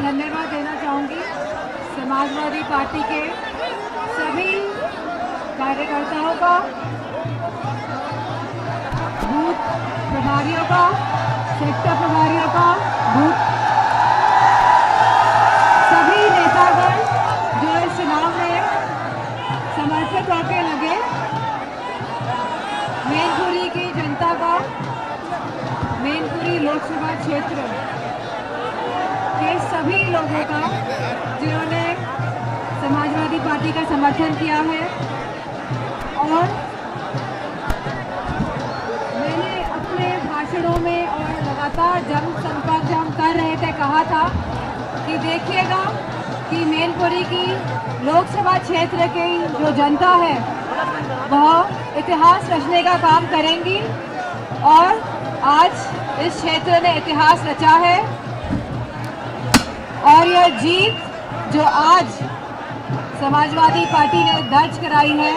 धन्यवाद देना चाहूँगी समाजवादी पार्टी के सभी कार्यकर्ताओं का, बूथ प्रभारियों का, सेक्टर प्रभारियों का, बूथ सभी नेतागण जो इस चुनाव में समर्पित होकर लगे, मैनपुरी की जनता का, मैनपुरी लोकसभा क्षेत्र के सभी लोगों का जिन्होंने समाजवादी पार्टी का समर्थन किया है। और मैंने अपने भाषणों में और लगातार जनसंपर्क जब हम कर रहे थे कहा था कि देखिएगा कि मैनपुरी की लोकसभा क्षेत्र की जो जनता है वह इतिहास रचने का काम करेंगी और आज इस क्षेत्र ने इतिहास रचा है। और यह जीत जो आज समाजवादी पार्टी ने दर्ज कराई है,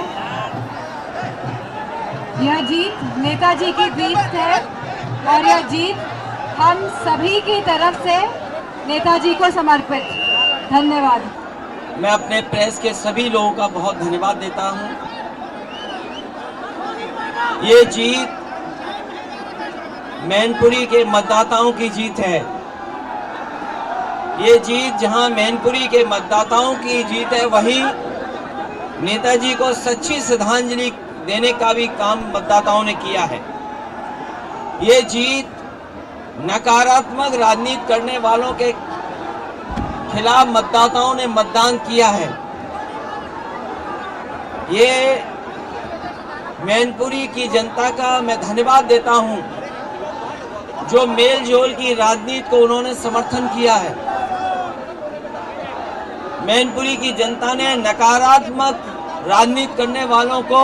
यह जीत नेताजी की जीत है और यह जीत हम सभी की तरफ से नेताजी को समर्पित। धन्यवाद। मैं अपने प्रेस के सभी लोगों का बहुत धन्यवाद देता हूं। ये जीत मैनपुरी के मतदाताओं की जीत है। ये जीत जहां मैनपुरी के मतदाताओं की जीत है, वहीं नेताजी को सच्ची श्रद्धांजलि देने का भी काम मतदाताओं ने किया है। ये जीत नकारात्मक राजनीति करने वालों के खिलाफ मतदाताओं ने मतदान किया है। ये मैनपुरी की जनता का मैं धन्यवाद देता हूं जो मेल जोल की राजनीति को उन्होंने समर्थन किया है। मैनपुरी की जनता ने नकारात्मक राजनीति करने वालों को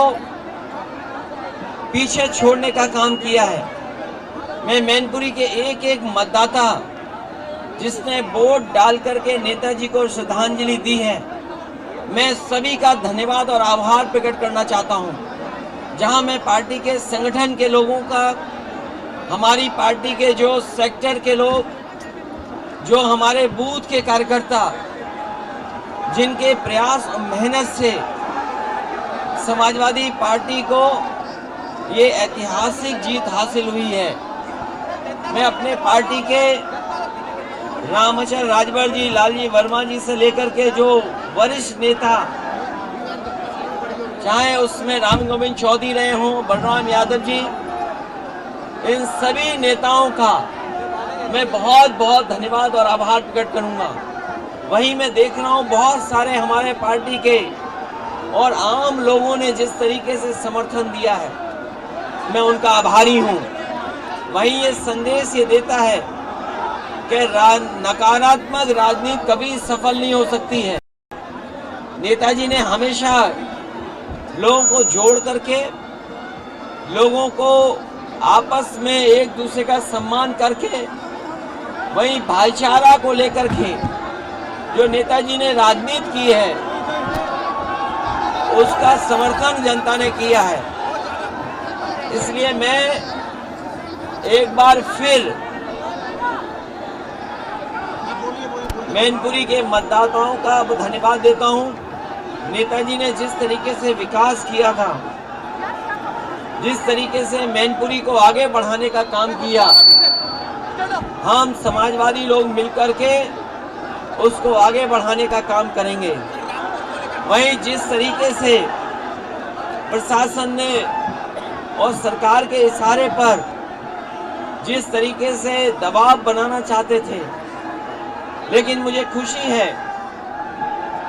पीछे छोड़ने का काम किया है। मैं मैनपुरी के एक एक मतदाता जिसने वोट डाल करके नेताजी को श्रद्धांजलि दी है, मैं सभी का धन्यवाद और आभार प्रकट करना चाहता हूं। जहां मैं पार्टी के संगठन के लोगों का, हमारी पार्टी के जो सेक्टर के लोग, जो हमारे बूथ के कार्यकर्ता, जिनके प्रयास और मेहनत से समाजवादी पार्टी को ये ऐतिहासिक जीत हासिल हुई है। मैं अपने पार्टी के रामाचल राजभर जी, लालजी वर्मा जी से लेकर के जो वरिष्ठ नेता, चाहे उसमें राम गोविंद चौधरी रहे हों, बलराम यादव जी, इन सभी नेताओं का मैं बहुत बहुत धन्यवाद और आभार प्रकट करूंगा। वहीं मैं देख रहा हूं बहुत सारे हमारे पार्टी के और आम लोगों ने जिस तरीके से समर्थन दिया है, मैं उनका आभारी हूं। वहीं ये संदेश ये देता है कि नकारात्मक राजनीति कभी सफल नहीं हो सकती है। नेताजी ने हमेशा लोगों को जोड़ करके, लोगों को आपस में एक दूसरे का सम्मान करके, वहीं भाईचारा को लेकर के जो नेताजी ने राजनीति की है उसका समर्थन जनता ने किया है। इसलिए मैं एक बार फिर मैनपुरी के मतदाताओं का धन्यवाद देता हूं। नेताजी ने जिस तरीके से विकास किया था, जिस तरीके से मैनपुरी को आगे बढ़ाने का काम किया, हम समाजवादी लोग मिलकर के उसको आगे बढ़ाने का काम करेंगे। वहीं जिस तरीके से प्रशासन ने और सरकार के इशारे पर जिस तरीके से दबाव बनाना चाहते थे, लेकिन मुझे खुशी है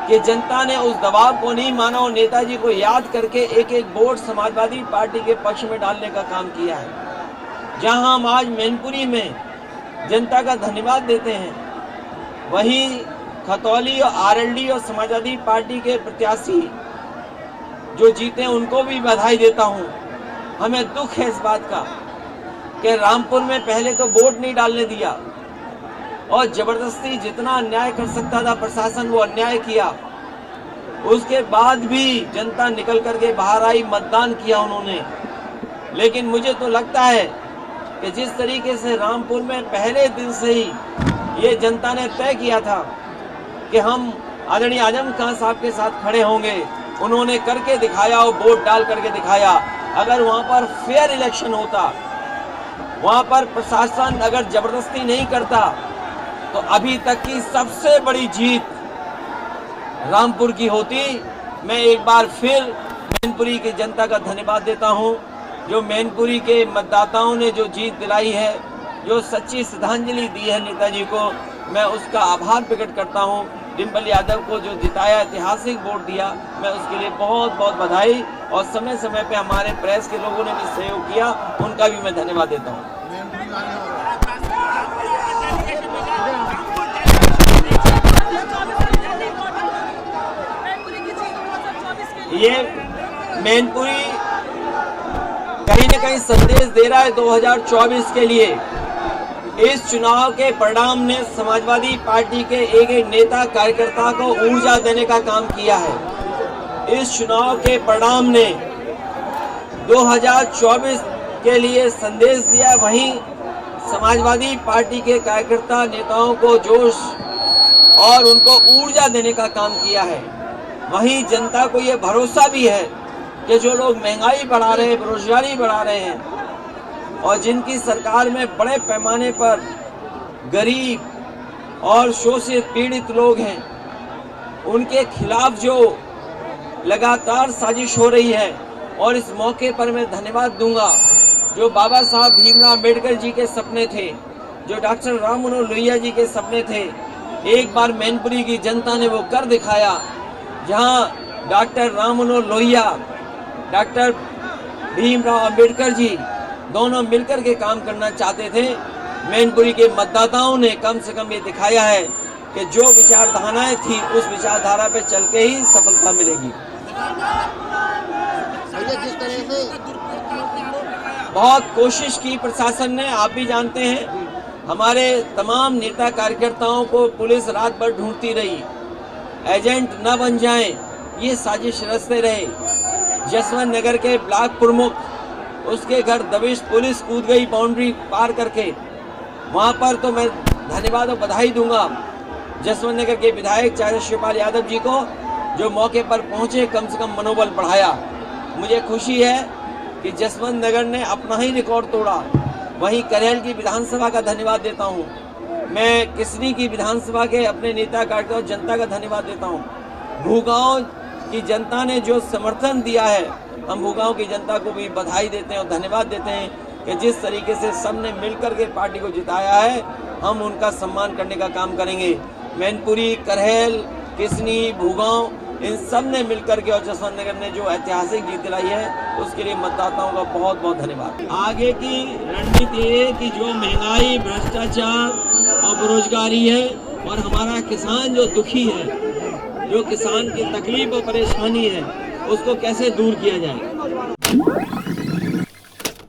कि जनता ने उस दबाव को नहीं माना और नेताजी को याद करके एक एक वोट समाजवादी पार्टी के पक्ष में डालने का काम किया है। जहां हम आज मैनपुरी में जनता का धन्यवाद देते हैं, वहीं खतौली और आरएलडी और समाजवादी पार्टी के प्रत्याशी जो जीते उनको भी बधाई देता हूं। हमें दुख है इस बात का कि रामपुर में पहले तो वोट नहीं डालने दिया और जबरदस्ती जितना अन्याय कर सकता था प्रशासन वो अन्याय किया। उसके बाद भी जनता निकल करके बाहर आई, मतदान किया उन्होंने। लेकिन मुझे तो लगता है कि जिस तरीके से रामपुर में पहले दिन से ही ये जनता ने तय किया था कि हम आदरणीय आजम खान साहब के साथ खड़े होंगे। उन्होंने करके दिखाया और वोट डाल करके दिखाया। अगर वहां पर फेयर इलेक्शन होता, वहां पर प्रशासन अगर जबरदस्ती नहीं करता, तो अभी तक की सबसे बड़ी जीत रामपुर की होती। मैं एक बार फिर मैनपुरी की जनता का धन्यवाद देता हूं, जो मैनपुरी के मतदाताओं ने जो जीत दिलाई है, जो सच्ची श्रद्धांजलि दी है नेताजी को, मैं उसका आभार प्रकट करता हूं। डिम्पल यादव को जो जिताया, ऐतिहासिक वोट दिया, मैं उसके लिए बहुत बहुत बधाई, और समय समय पे हमारे प्रेस के लोगों ने भी सहयोग किया, उनका भी मैं धन्यवाद देता हूं। ये मैनपुरी कहीं न कहीं संदेश दे रहा है 2024 के लिए। इस चुनाव के परिणाम ने समाजवादी पार्टी के एक एक नेता कार्यकर्ता को ऊर्जा देने का काम किया है। इस चुनाव के परिणाम ने 2024 के लिए संदेश दिया। वहीं समाजवादी पार्टी के कार्यकर्ता नेताओं को जोश और उनको ऊर्जा देने का काम किया है। वहीं जनता को ये भरोसा भी है कि जो लोग महंगाई बढ़ा रहे हैं, बेरोजगारी बढ़ा रहे हैं, और जिनकी सरकार में बड़े पैमाने पर गरीब और शोषित पीड़ित लोग हैं, उनके खिलाफ जो लगातार साजिश हो रही है। और इस मौके पर मैं धन्यवाद दूंगा, जो बाबा साहब भीमराव अम्बेडकर जी के सपने थे, जो डॉक्टर राम मनोहर लोहिया जी के सपने थे, एक बार मैनपुरी की जनता ने वो कर दिखाया। जहां डॉक्टर राम मनोहर लोहिया, डॉक्टर भीमराव अम्बेडकर जी दोनों मिलकर के काम करना चाहते थे, मैनपुरी के मतदाताओं ने कम से कम ये दिखाया है कि जो विचारधाराएं थी, उस विचारधारा पे चल के ही सफलता मिलेगी। जिस तरह से बहुत कोशिश की प्रशासन ने, आप भी जानते हैं, हमारे तमाम नेता कार्यकर्ताओं को पुलिस रात भर ढूंढती रही, एजेंट न बन जाएं, ये साजिश रचते रहे। जसवंत नगर के ब्लॉक प्रमुख, उसके घर दबिश पुलिस कूद गई बाउंड्री पार करके। वहां पर तो मैं धन्यवाद और बधाई दूंगा जसवंत नगर के विधायक चाचा शिवपाल यादव जी को, जो मौके पर पहुंचे, कम से कम मनोबल बढ़ाया। मुझे खुशी है कि जसवंत नगर ने अपना ही रिकॉर्ड तोड़ा। वहीं करेल की विधानसभा का धन्यवाद देता हूं। मैं किसनी की विधानसभा के अपने नेता कार्यकर्ता जनता का धन्यवाद देता हूं। भूगांव की जनता ने जो समर्थन दिया है, हम भूगांव की जनता को भी बधाई देते हैं और धन्यवाद देते हैं कि जिस तरीके से सबने मिलकर के पार्टी को जिताया है, हम उनका सम्मान करने का काम करेंगे। मैनपुरी, करेल, किसनी, भूगांव, इन सब ने मिलकर के और जसवंत नगर ने जो ऐतिहासिक जीत दिलाई है, उसके लिए मतदाताओं का बहुत बहुत धन्यवाद। आगे की रणनीति ये कि जो महंगाई, भ्रष्टाचार और बेरोजगारी है, और हमारा किसान जो दुखी है, जो किसान की तकलीफ और परेशानी है, उसको कैसे दूर किया जाए।